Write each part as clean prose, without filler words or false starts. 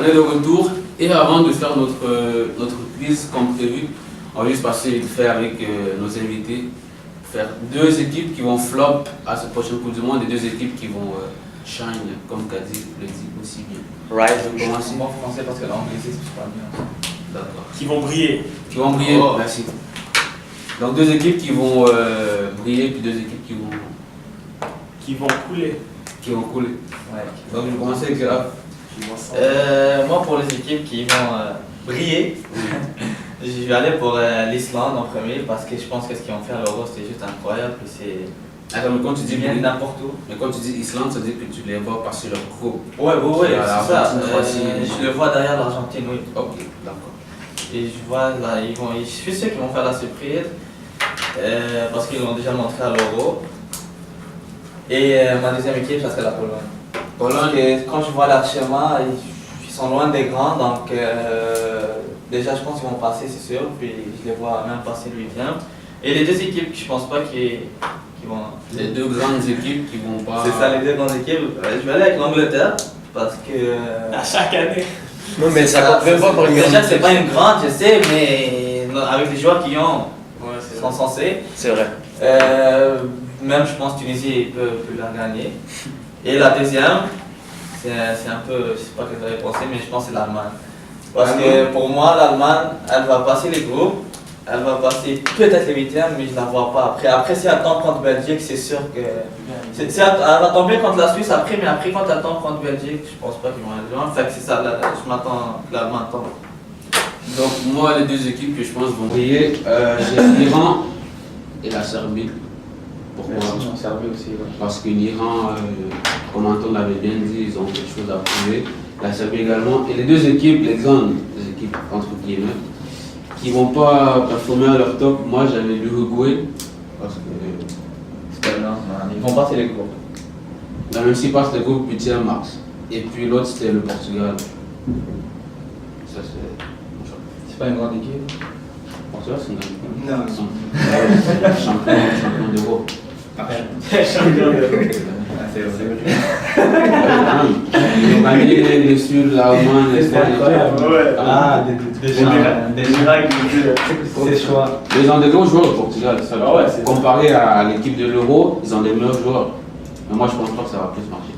On est de retour et avant de faire notre quiz comme prévu, on va juste passer vite fait avec nos invités, faire deux équipes qui vont flop à cette prochaine Coupe du Monde et deux équipes qui vont shine, comme Kadi le dit aussi bien. Right. Je commence en français parce que l'anglais c'est super bien. D'accord. Qui vont briller. Qui vont briller, Oh. merci. Donc deux équipes qui vont briller puis deux équipes qui vont couler. couler. Ouais. Donc je vais commencer avec Graf. Moi, pour les équipes qui vont briller, je vais aller pour l'Islande en premier parce que je pense que ce qu'ils ont fait à l'Euro c'était juste incroyable. Et c'est Attends, mais quand tu dis bien briller, n'importe où. mais quand tu dis Islande, ça veut dire que tu les vois passer leur groupe. Ouais, la c'est ça. Argentine, Croatie. Je le vois derrière l'Argentine, oui. Ok, d'accord. Et je vois là, je suis sûr qu'ils vont faire la surprise parce qu'ils l'ont déjà montré à l'Euro. Et ma deuxième équipe, ça serait la Pologne. Parce Pologne, que quand je vois leur schéma, ils sont loin des grands, donc déjà je pense qu'ils vont passer, c'est sûr, puis je les vois même passer le 8e. Et les deux équipes, je pense pas qu'ils vont. les deux grandes équipes qui vont pas. C'est ça, les deux grandes équipes. Je vais aller avec l'Angleterre parce que. À chaque année. Non, mais ça compte même pas pour une Déjà, grande c'est pas une grande, je sais, mais avec les joueurs qui ont, Ouais, c'est sont censés. C'est vrai. Même je pense Tunisie peut la gagner. Et la deuxième, c'est un peu, je sais pas ce que vous avez pensé, mais je pense que c'est l'Allemagne. Parce que pour moi, l'Allemagne, elle va passer les groupes, elle va passer peut-être les huitièmes, mais je la vois pas. Après si elle tombe contre Belgique, c'est sûr que. Elle va tomber contre la Suisse après, mais après quand elle tombe contre Belgique, je pense pas qu'ils vont aller loin. Fait que c'est ça, je m'attends que l'Allemagne tombe. Donc moi, les deux équipes que je pense vont briller, j'ai l'Iran et la Serbie. Pourquoi? Ils ont servi aussi. Ouais. Parce que l'Iran, comme Anton l'avait bien dit, ils ont quelque chose à prouver. La Serbie également. Et les deux équipes, les grandes équipes, entre guillemets, qui ne vont pas performer à leur top, moi j'avais l'Uruguay. Parce que C'était bien. Ils vont passer les groupes. même s'ils passent le groupe 8e max. Et puis l'autre c'était le Portugal. Ça c'est. C'est pas une grande équipe. Le Portugal c'est une grande équipe. Non. Ils sont champion d'Europe. Champion d'Europe. C'est vrai. Ils ont gagné les Sud, l'Allemagne, l'Espagne. Ouais. Ah, des miracles. C'est choix. Ils ont des gros joueurs au Portugal. Ça, Ah ouais, c'est comparé à l'équipe de l'Euro, ils ont des meilleurs joueurs. Mais moi je pense pas que ça va plus marcher.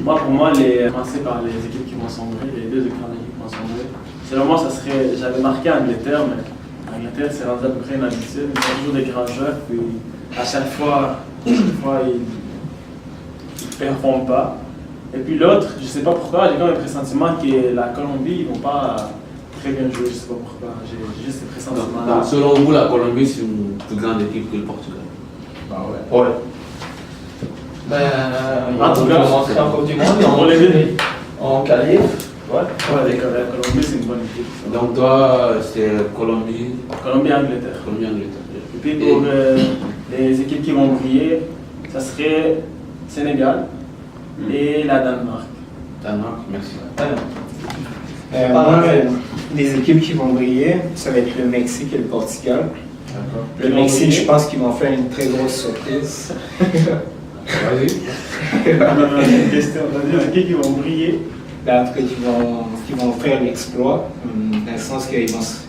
Pour moi, commencer par les équipes qui vont sombrer, les deux grandes équipes qui vont sombrer. Selon moi, ça serait. J'avais marqué Angleterre, mais Angleterre, c'est rendu à peu près une habitude. Ils ont toujours des grands joueurs, puis à chaque fois ils ne performent pas. Et puis l'autre, je ne sais pas pourquoi, j'ai comme un pressentiment que la Colombie, ils ne vont pas très bien jouer, je ne sais pas pourquoi. J'ai juste ce pressentiment-là. Donc, selon vous, la Colombie c'est une plus grande équipe que le Portugal. Bah ouais. Ouais. En tout cas, commencer en Coupe du Monde et pour les deux. en qualifié. Ouais, la Colombie, c'est une bonne équipe. Donc toi, c'est Colombie, Colombie-Angleterre. Angleterre. Et puis pour les équipes qui vont briller, ça serait Sénégal et la Danemark. Danemark, merci. Moi, les équipes qui vont briller, ça va être le Mexique et le Portugal. D'accord. Le Mexique, je pense qu'ils vont faire une très grosse surprise. Vas-y. On a une question, on a des équipes qui vont briller. Là, en tout cas, qui vont faire l'exploit, dans le sens que le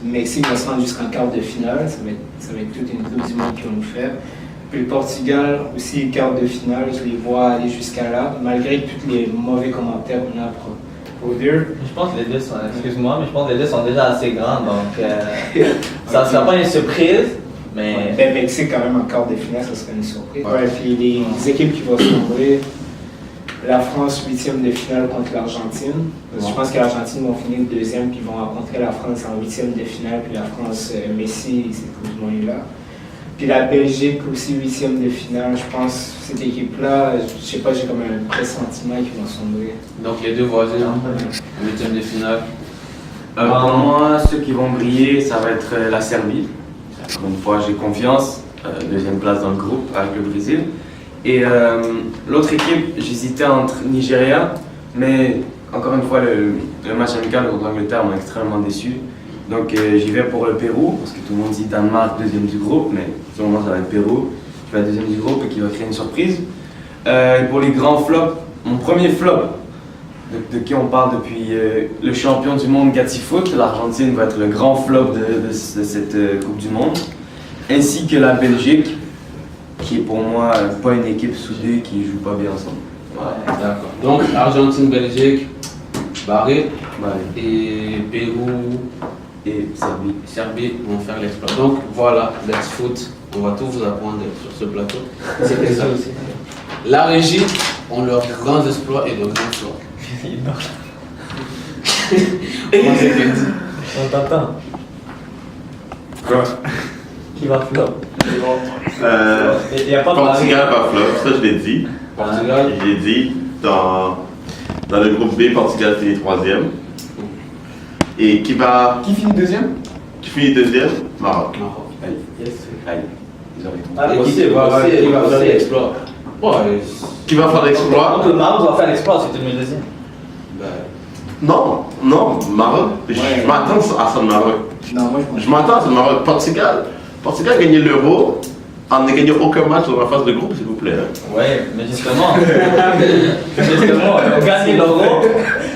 Mexique va se rendre jusqu'en quart de finale. Ça va être toute une Coupe du Monde qu'ils vont nous faire. Puis le Portugal, aussi quart de finale, je les vois aller jusqu'à là, malgré tous les mauvais commentaires qu'on a pour dire. Je pense que les deux sont, excuse-moi, mais je pense que les deux sont déjà assez grands, donc ça ne sera pas une surprise, mais. Le Mexique, quand même, en quart de finale, ça serait une surprise. Ouais. Ouais, puis les équipes qui vont se tomber, la France, 8e de finale contre l'Argentine. Je pense que l'Argentine vont finir deuxième, puis vont rencontrer la France en 8e de finale, puis la France, Messi, cette Coupe du Monde là. Puis la Belgique aussi, 8e de finale. Je pense cette équipe-là, je sais pas, j'ai comme un pressentiment qu'ils vont sombrer. Donc les deux voisins, 8e de finale. Pour moi, ceux qui vont briller, ça va être la Serbie. Encore une fois, j'ai confiance. Deuxième place dans le groupe avec le Brésil. Et l'autre équipe, j'hésitais entre Nigeria, mais encore une fois, le match amical contre l'Angleterre m'a extrêmement déçu. Donc j'y vais pour le Pérou, parce que tout le monde dit Danemark, deuxième du groupe, mais selon moi ça va être Pérou. Je vais deuxième du groupe et qui va créer une surprise. Et pour les grands flops, mon premier flop, de qui on parle depuis le champion du monde Gatifoot. L'Argentine va être le grand flop de cette Coupe du Monde. Ainsi que la Belgique, qui est pour moi pas une équipe soudée qui joue pas bien ensemble. D'accord. Donc, Argentine, Belgique, barré. Ouais. Et Pérou Et Serbie. Serbie vont faire l'exploit. Donc voilà, Let's Foot, on va tout vous apprendre sur ce plateau. C'était ça aussi. La régie ont leurs grands exploits et de grands flops. Comment c'est que dit? On t'entend. Quoi? Qui va flop? Il n'y a pas de Portugal va flop, ça je l'ai dit. Portugal. Je l'ai dit, dans le groupe B, Portugal finit 3e. Et qui finit deuxième? Maroc. Aïe. Aïe. Ils auraient tout. Ah, Et aussi, qui va faire l'exploit? Qui va faire l'exploit? Le Maroc va faire l'exploit si tu mets le deuxième. Non, Maroc. Je m'attends à ça, le Maroc. Non, moi Je m'attends à ça, le Maroc. Portugal a gagné l'Euro en ne gagnant aucun match dans la phase de groupe, s'il vous plaît. Hein. Ouais, mais justement, on gagne l'Euro,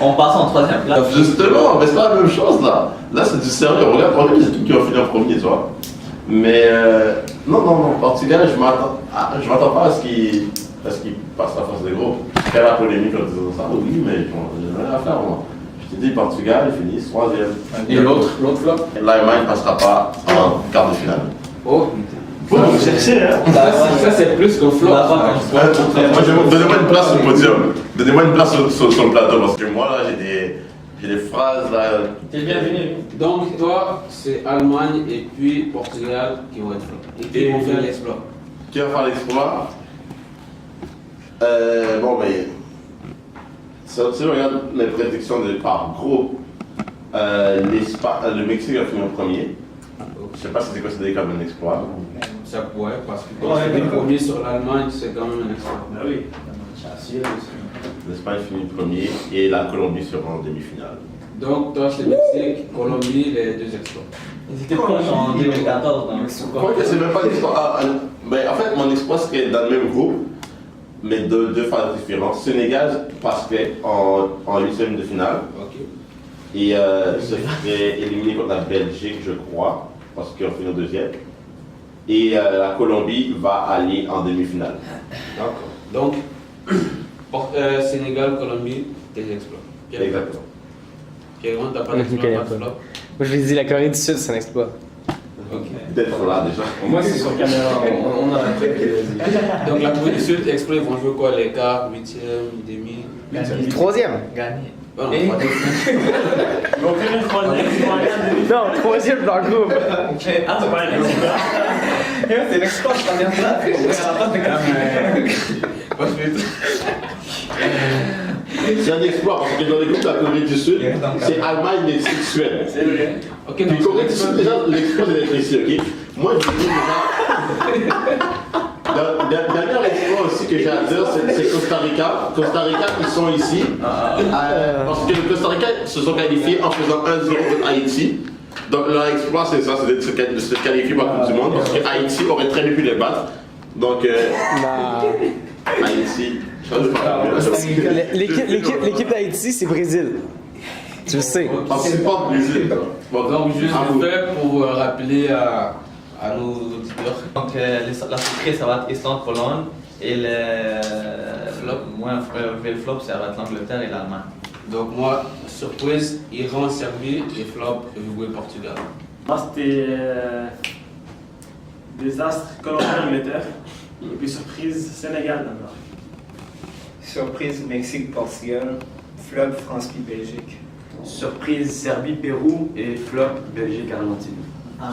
on passe en 3e place. Justement, mais c'est pas la même chose là. Là, c'est du sérieux. Regarde les équipes qui ont fini en premier, tu vois. Mais non, Portugal, je m'attends pas à ce qu'ils passent la phase de groupe. Quelle la polémique en disant ça? Oui, mais bon, j'ai rien à faire, moi. Je t'ai dit, Portugal, ils finissent 3e. Et l'autre flop? L'Allemagne ne passera pas en quart de finale. Oh, Faut vous chercher, hein. ça c'est plus qu'un flop. Donnez-moi une place sur le podium. Donnez-moi une place sur le plateau parce que moi, là, j'ai des phrases là. T'es bienvenu. Donc toi, c'est Allemagne et puis Portugal qui vont être flop. Et qui vont faire l'exploit. Qui va faire l'exploit? Bon, mais. Si on regarde les prédictions par groupe, le Mexique a fini en premier. Je ne sais pas si c'est considéré comme un exploit. Ça pourrait, parce que quand c'est des premiers sur l'Allemagne, c'est quand même un exploit. Ben oui. L'Espagne finit premier et la Colombie sera en demi-finale. Donc toi, c'est Mexique, Colombie, les deux exploits. Ils étaient proches en 2014 dans le Quoi que c'est même pas l'exploit. En fait, mon exploit serait dans le même groupe, mais deux phases différentes. Sénégal passerait en 8e de finale. Ok. Et se ferait éliminer contre la Belgique, je crois, parce qu'ils ont fini au 2e. Et la Colombie va aller en demi-finale. D'accord. Donc, Sénégal, Colombie, des exploits. Exactement. Kéron, t'as pas d'exploit, pas de flop? Moi, je lui dis la Corée du Sud, c'est un exploit. Ok. D'être là déjà. Moi, c'est sur caméra. On a un truc. Donc la Corée du Sud, exploit, ils vont jouer quoi? Les quarts, 8e, demi? Troisième. Gagné. Oh, non, Et- pas d'exploit. Ils vont faire une troisième, ils vont aller en demi. Non, troisième dans le groupe. Ah, c'est pas un exploit. C'est l'exploit, je t'en viens de là. C'est un exploit parce que dans les groupes de la Corée du Sud, c'est Allemagne, Mexique, Suède. C'est vrai. Ok, Puis donc Corée du Sud, déjà, l'exploit c'est d'être ici, ok? Moi, je dis déjà. Le dernier exploit aussi que j'ai à dire, c'est Costa Rica. Costa Rica, ils sont ici. Parce que le Costa Rica se sont qualifiés en faisant 1-0 contre Haïti. Donc leur exploit, c'est ça, c'est de se qualifier pour la Coupe du Monde. Parce que Haïti aurait très bien pu les battre. Donc, Haïti. L'équipe d'Haïti, c'est Brésil. Tu le sais. On supporte le Brésil. Bon, Donc, juste à vous. le fait pour rappeler à nos auditeurs. Donc la surprise, ça va être Islande-Pologne. Et le flop, le flop, ça va être l'Angleterre et l'Allemagne. Donc, moi, surprise, Iran, Serbie et flop, Uruguay, Portugal. Moi, c'était désastre Colombie-Angleterre. Et puis surprise Sénégal-Danemark. Surprise Mexique-Portugal. Flop France-Belgique. Surprise Serbie-Pérou et flop Belgique-Argentine.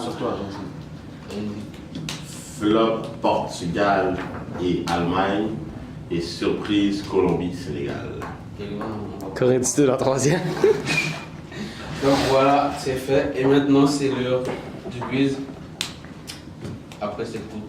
Surtout Argentine. Flop, Portugal et Allemagne. Et surprise, Colombie-Sénégal. Corée du Sud en troisième. Donc voilà, c'est fait. Et maintenant, c'est l'heure du quiz. Après cette courte